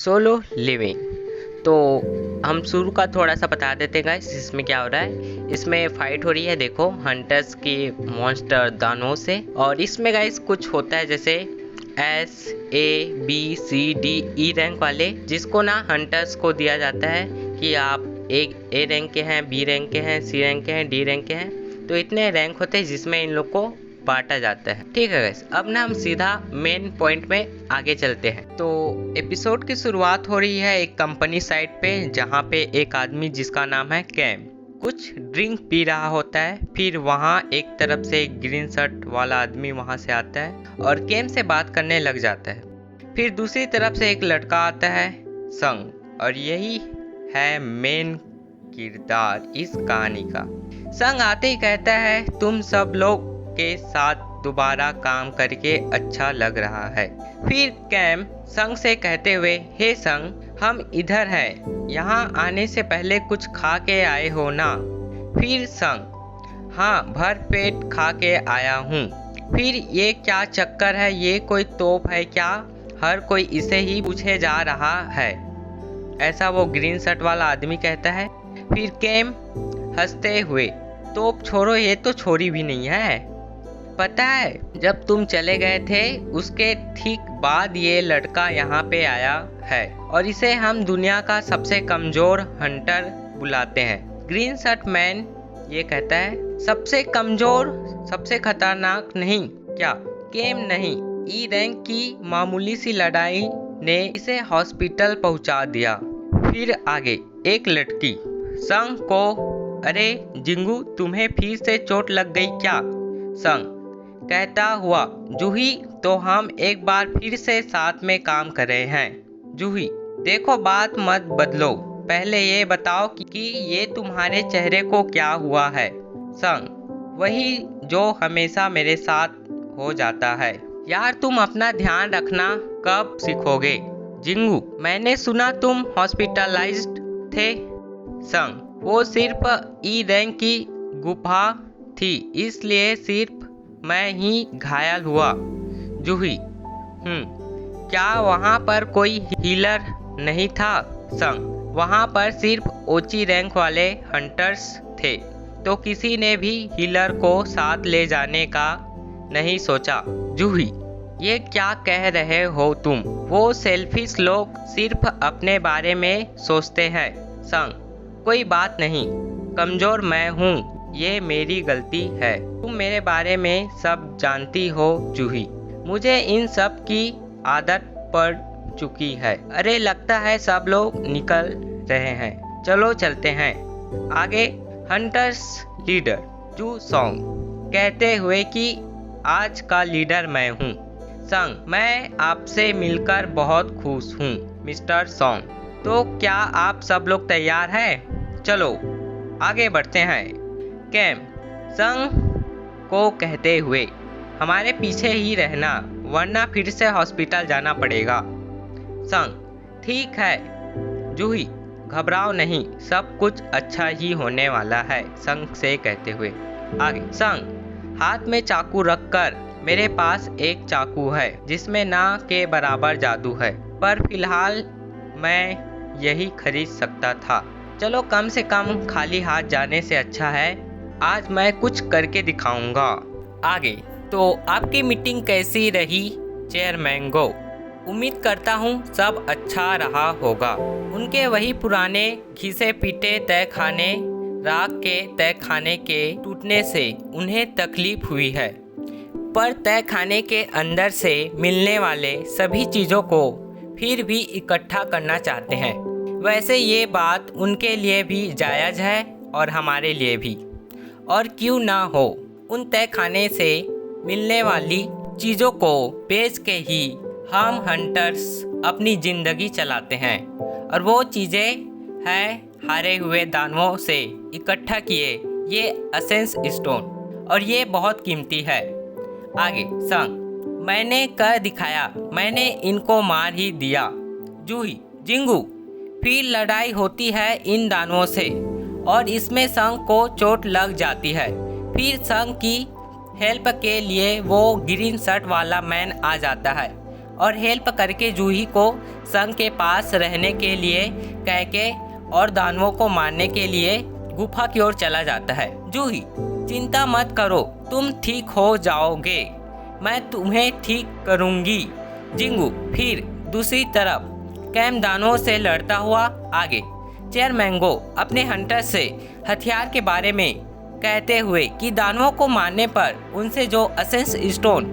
Solo living. तो हम शुरू का थोड़ा सा बता देते हैं गाइस, इसमें क्या हो रहा है। इसमें फाइट हो रही है, देखो हंटर्स की मॉन्स्टर दानवों से। और इसमें गाइस कुछ होता है जैसे SABCDE रैंक वाले, जिसको ना हंटर्स को दिया जाता है कि आप एक A रैंक के हैं, B रैंक के हैं, C रैंक के हैं, D रैंक के हैं। तो इतने रैंक होते हैं जिसमें इन लोग को बांटा जाता है। ठीक है गाइस, अब ना हम सीधा मेन पॉइंट में आगे चलते हैं। तो एपिसोड की शुरुआत हो रही है एक कंपनी साइट पे, जहाँ पे एक आदमी जिसका नाम है कैम कुछ ड्रिंक पी रहा होता है। फिर वहाँ एक तरफ से एक ग्रीन शर्ट वाला आदमी वहाँ से आता है और कैम से बात करने लग जाता है। फिर दूसरी तरफ से एक लड़का आता है संग, और यही है मेन किरदार इस कहानी का। संग आते ही कहता है तुम सब लोग के साथ दोबारा काम करके अच्छा लग रहा है। फिर कैम संग से कहते हुए, हे संग, हम इधर हैं, यहाँ आने से पहले कुछ खा के आए हो ना? फिर संग, हाँ भर पेट खा के आया हूँ। फिर ये क्या चक्कर है, ये कोई तोप है क्या? हर कोई इसे ही पूछे जा रहा है, ऐसा वो ग्रीन शर्ट वाला आदमी कहता है। फिर कैम हंसते हुए, तोप छोड़ो, ये तो छोरी भी नहीं है। पता है जब तुम चले गए थे उसके ठीक बाद ये लड़का यहाँ पे आया है, और इसे हम दुनिया का सबसे कमजोर हंटर बुलाते हैं। ग्रीन शर्ट मैन ये कहता है, सबसे कमजोर, सबसे खतरनाक नहीं क्या? केम नहीं, ई रैंक की मामूली सी लड़ाई ने इसे हॉस्पिटल पहुंचा दिया। फिर आगे एक लड़की संग को, अरे जिंगू, तुम्हें फिर से चोट लग गई क्या? संग कहता हुआ, जूही, तो हम एक बार फिर से साथ में काम कर रहे हैं। जूही, देखो बात मत बदलो, पहले ये बताओ कि ये तुम्हारे चेहरे को क्या हुआ है? संग, वही जो हमेशा मेरे साथ हो जाता है। यार तुम अपना ध्यान रखना, कब सीखोगे? जिंगू, मैंने सुना तुम हॉस्पिटलाइज्ड थे। संग, वो सिर्फ ई रैंक की गुफा थी, इसलिए सिर्फ मैं ही घायल हुआ। जूही, क्या वहाँ पर कोई हीलर नहीं था? संग, वहाँ पर सिर्फ ऊंची रैंक वाले हंटर्स थे, तो किसी ने भी हीलर को साथ ले जाने का नहीं सोचा। जूही, ये क्या कह रहे हो तुम? वो सेल्फिश लोग सिर्फ अपने बारे में सोचते हैं। संग, कोई बात नहीं, कमजोर मैं हूँ, ये मेरी गलती है। तुम मेरे बारे में सब जानती हो जूही, मुझे इन सब की आदत पड़ चुकी है। अरे लगता है सब लोग निकल रहे हैं, चलो चलते हैं आगे। हंटर्स लीडर जू सॉन्ग कहते हुए कि आज का लीडर मैं हूँ। संग, मैं आपसे मिलकर बहुत खुश हूँ मिस्टर सॉन्ग। तो क्या आप सब लोग तैयार हैं? चलो आगे बढ़ते हैं। कैम संग को कहते हुए, हमारे पीछे ही रहना, वरना फिर से हॉस्पिटल जाना पड़ेगा। संग, ठीक है। जूही, घबराओ नहीं, सब कुछ अच्छा ही होने वाला है, संग से कहते हुए आगे। संग, हाथ में चाकू रखकर, मेरे पास एक चाकू है जिसमें ना के बराबर जादू है, पर फिलहाल मैं यही खरीद सकता था। चलो कम से कम खाली हाथ जाने से अच्छा है, आज मैं कुछ करके दिखाऊंगा। आगे तो आपकी मीटिंग कैसी रही चेयरमैन गो? उम्मीद करता हूँ सब अच्छा रहा होगा। उनके वही पुराने घिसे पीटे तय खाने, राख के तय खाने के टूटने से उन्हें तकलीफ हुई है, पर तय खाने के अंदर से मिलने वाले सभी चीज़ों को फिर भी इकट्ठा करना चाहते हैं। वैसे ये बात उनके लिए भी जायज़ है और हमारे लिए भी, और क्यों ना हो, उन तय खाने से मिलने वाली चीज़ों को बेच के ही हम हंटर्स अपनी ज़िंदगी चलाते हैं, और वो चीज़ें हैं हारे हुए दानवों से इकट्ठा किए ये एसेंस स्टोन, और ये बहुत कीमती है। आगे संग, मैंने कर दिखाया, मैंने इनको मार ही दिया। जूही, जिंगू, फिर लड़ाई होती है इन दानवों से, और इसमें संग को चोट लग जाती है। फिर संग की हेल्प के लिए वो ग्रीन शर्ट वाला मैन आ जाता है और हेल्प करके जूही को संग के पास रहने के लिए कह के और दानवों को मारने के लिए गुफा की ओर चला जाता है। जूही, चिंता मत करो, तुम ठीक हो जाओगे, मैं तुम्हें ठीक करूंगी। जिंगू फिर दूसरी तरफ कैम दानवों से लड़ता हुआ आगे। चेयर मैंगो अपने हंटर से हथियार के बारे में कहते हुए कि दानवों को मारने पर उनसे जो एसेंस स्टोन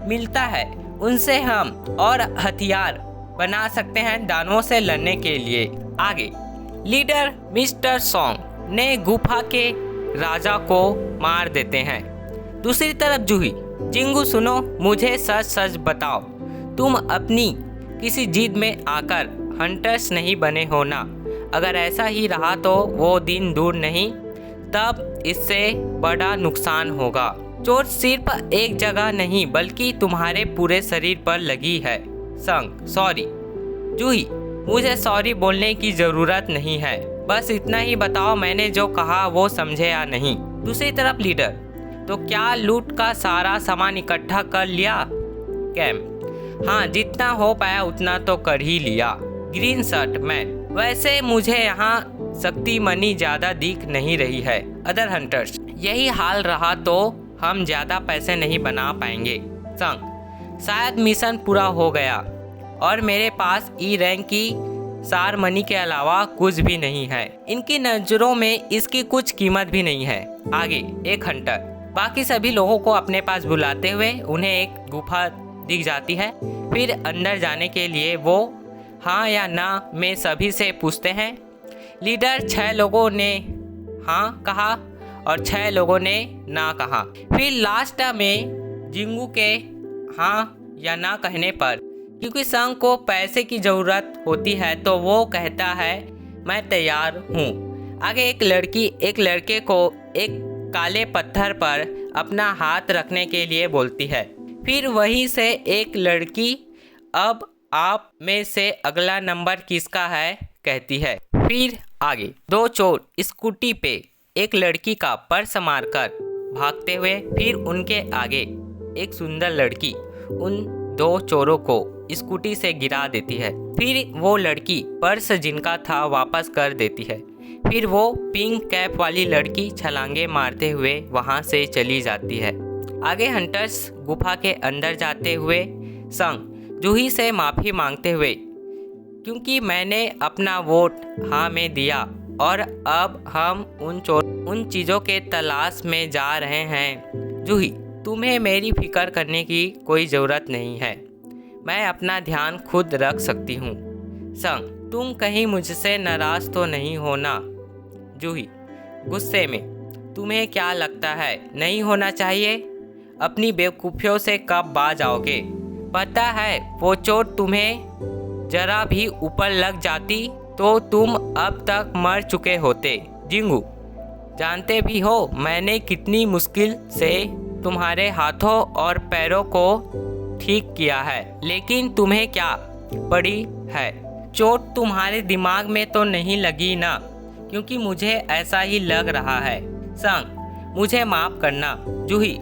मिलता है उनसे हम और हथियार बना सकते हैं दानवों से लड़ने के लिए। आगे लीडर मिस्टर सॉन्ग ने गुफा के राजा को मार देते हैं। दूसरी तरफ जूही, जिंगू सुनो, मुझे सच सच बताओ, तुम अपनी किसी जिद में आकर हंटर्स नहीं बने हो ना? अगर ऐसा ही रहा तो वो दिन दूर नहीं, तब इससे बड़ा नुकसान होगा। चोट सिर्फ एक जगह नहीं बल्कि तुम्हारे पूरे शरीर पर लगी है। संग, सॉरी। जूही, मुझे सॉरी बोलने की ज़रूरत नहीं है, बस इतना ही बताओ मैंने जो कहा वो समझे या नहीं। दूसरी तरफ लीडर, तो क्या लूट का सारा सामान इकट्ठा कर लिया? कैम, हाँ, जितना हो पाया उतना तो कर ही लिया। ग्रीन शर्ट मैन, वैसे मुझे यहाँ शक्ति मनी ज़्यादा दिख नहीं रही है। अदर हंटर्स, यही हाल रहा तो हम ज़्यादा पैसे नहीं बना पाएंगे। संग, शायद मिशन पूरा हो गया और मेरे पास ई रैंक की सार मनी के अलावा कुछ भी नहीं है। इनकी नज़रों में इसकी कुछ कीमत भी नहीं है। आगे एक हंटर बाकी सभी लोगों को अपने पास बुलाते हुए उन्हें एक गुफा दिख जाती है। फिर अंदर जाने के लिए वो हाँ या ना में सभी से पूछते हैं। लीडर 6 लोगों ने हाँ कहा और 6 लोगों ने ना कहा। फिर लास्ट में जिंगू के हाँ या ना कहने पर, क्योंकि संघ को पैसे की ज़रूरत होती है तो वो कहता है मैं तैयार हूँ। आगे एक लड़की एक लड़के को एक काले पत्थर पर अपना हाथ रखने के लिए बोलती है। फिर वहीं से एक लड़की अब आप में से अगला नंबर किसका है कहती है। फिर आगे 2 चोर स्कूटी पे एक लड़की का पर्स मारकर भागते हुए, फिर उनके आगे एक सुंदर लड़की उन 2 चोरों को स्कूटी से गिरा देती है। फिर वो लड़की पर्स जिनका था वापस कर देती है। फिर वो पिंक कैप वाली लड़की छलांगे मारते हुए वहाँ से चली जाती है। आगे हंटर्स गुफा के अंदर जाते हुए संग जूही से माफ़ी मांगते हुए, क्योंकि मैंने अपना वोट हाँ में दिया और अब हम उन चीज़ों के तलाश में जा रहे हैं। जूही, तुम्हें मेरी फिक्र करने की कोई ज़रूरत नहीं है, मैं अपना ध्यान खुद रख सकती हूँ। संग, तुम कहीं मुझसे नाराज़ तो नहीं हो ना? जूही गुस्से में, तुम्हें क्या लगता है नहीं होना चाहिए? अपनी बेवकूफ़ियों से कब बाज आओगे? पता है वो चोट तुम्हें जरा भी ऊपर लग जाती तो तुम अब तक मर चुके होते। जिंगू, जानते भी हो मैंने कितनी मुश्किल से तुम्हारे हाथों और पैरों को ठीक किया है, लेकिन तुम्हें क्या पड़ी है? चोट तुम्हारे दिमाग में तो नहीं लगी ना? क्योंकि मुझे ऐसा ही लग रहा है। संग, मुझे माफ़ करना। जूही,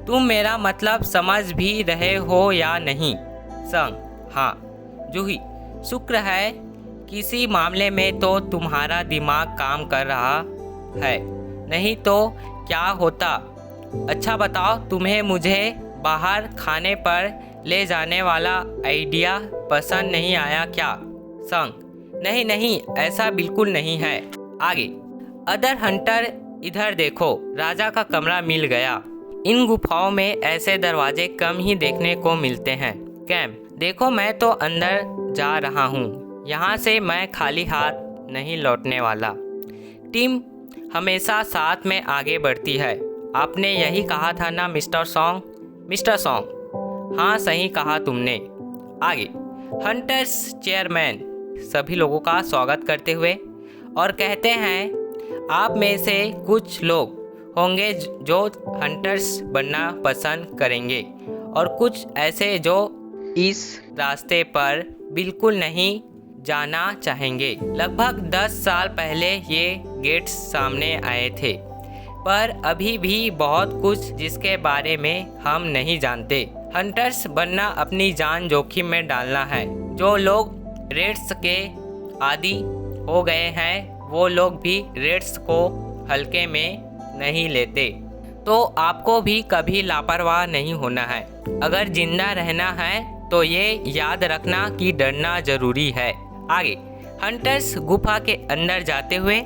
तुम मेरा मतलब समझ भी रहे हो या नहीं? संग, हाँ। जूही, शुक्र है किसी मामले में तो तुम्हारा दिमाग काम कर रहा है, नहीं तो क्या होता? अच्छा बताओ, तुम्हें मुझे बाहर खाने पर ले जाने वाला आइडिया पसंद नहीं आया क्या? संग, नहीं नहीं, ऐसा बिल्कुल नहीं है। आगे अदर हंटर, इधर देखो, राजा का कमरा मिल गया। इन गुफाओं में ऐसे दरवाजे कम ही देखने को मिलते हैं। कैम, देखो मैं तो अंदर जा रहा हूँ, यहाँ से मैं खाली हाथ नहीं लौटने वाला। टीम हमेशा साथ में आगे बढ़ती है, आपने यही कहा था ना मिस्टर सॉन्ग? मिस्टर सॉन्ग, हाँ सही कहा तुमने। आगे हंटर्स चेयरमैन सभी लोगों का स्वागत करते हुए और कहते हैं, आप में से कुछ लोग होंगे जो हंटर्स बनना पसंद करेंगे और कुछ ऐसे जो इस रास्ते पर बिल्कुल नहीं जाना चाहेंगे। लगभग 10 साल पहले ये गेट्स सामने आए थे, पर अभी भी बहुत कुछ जिसके बारे में हम नहीं जानते। हंटर्स बनना अपनी जान जोखिम में डालना है। जो लोग रेड्स के आदी हो गए हैं वो लोग भी रेड्स को हल्के में नहीं लेते। तो आपको भी कभी लापरवाह नहीं होना है। अगर जिंदा रहना है तो ये याद रखना कि डरना जरूरी है। आगे, हंटर्स गुफा के अंदर जाते हुए।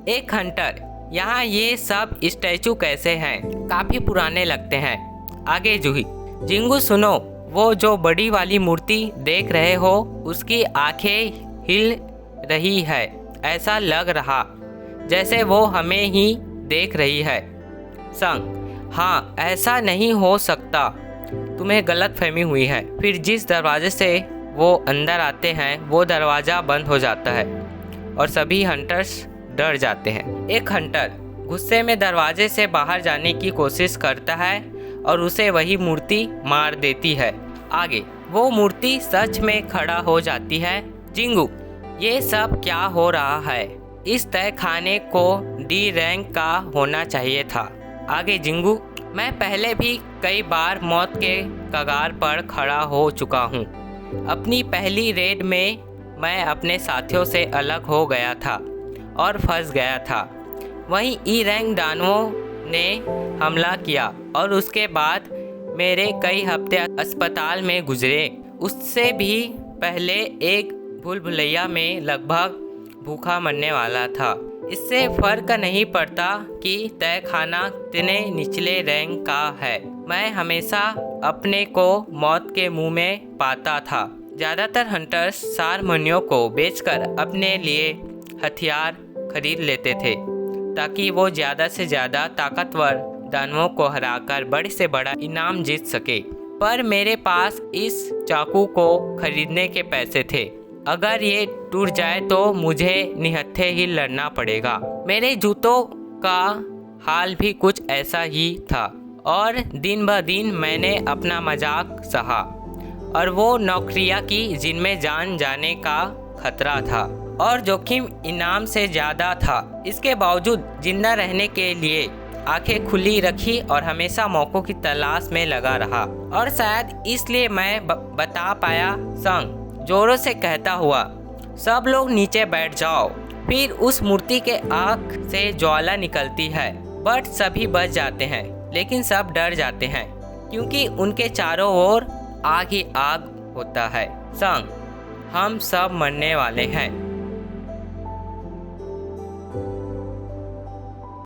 एक हंटर, यहाँ ये सब स्टैचू कैसे हैं? काफ़ी पुराने लगते हैं। आगे जूही, जिंगू सुनो, वो जो बड़ी वाली मूर्ति देख रहे हो उसकी आंखें हिल रही है। ऐसा लग रहा जैसे वो हमें ही देख रही है। संग, हाँ ऐसा नहीं हो सकता, तुम्हें गलतफहमी हुई है। फिर जिस दरवाजे से वो अंदर आते हैं वो दरवाज़ा बंद हो जाता है और सभी हंटर्स डर जाते हैं। एक हंटर गुस्से में दरवाजे से बाहर जाने की कोशिश करता है और उसे वही मूर्ति मार देती है। आगे, वो मूर्ति सच में खड़ा हो जाती है। जिंगू, ये सब क्या हो रहा है? इस तय खाने को डी रैंक का होना चाहिए था। आगे जिंगू, मैं पहले भी कई बार मौत के कगार पर खड़ा हो चुका हूँ। अपनी पहली रेड में मैं अपने साथियों से अलग हो गया था और फंस गया था। वहीं ई रैंक दानवों ने हमला किया और उसके बाद मेरे कई हफ्ते अस्पताल में गुजरे। उससे भी पहले एक भूल भुलैया में लगभग भूखा मरने वाला था। इससे फर्क नहीं पड़ता कि तय खाना कितने निचले रैंक का है। मैं हमेशा अपने को मौत के मुंह में पाता था। ज़्यादातर हंटर्स सारमनियों को बेचकर अपने लिए हथियार खरीद लेते थे ताकि वो ज़्यादा से ज़्यादा ताकतवर दानवों को हराकर बड़े से बड़ा इनाम जीत सके। पर मेरे पास इस चाकू को खरीदने के पैसे थे। अगर ये टूट जाए तो मुझे निहत्थे ही लड़ना पड़ेगा। मेरे जूतों का हाल भी कुछ ऐसा ही था और दिन ब दिन मैंने अपना मजाक सहा और वो नौकरियां की जिनमें जान जाने का खतरा था और जोखिम इनाम से ज़्यादा था। इसके बावजूद जिंदा रहने के लिए आंखें खुली रखी और हमेशा मौक़ों की तलाश में लगा रहा और शायद इसलिए मैं बता पाया। संग जोरों से कहता हुआ, सब लोग नीचे बैठ जाओ। फिर उस मूर्ति के आँख से ज्वाला निकलती है बट सभी बच जाते हैं, लेकिन सब डर जाते हैं क्योंकि उनके चारों ओर आग ही आग होता है। संग, हम सब मरने वाले हैं।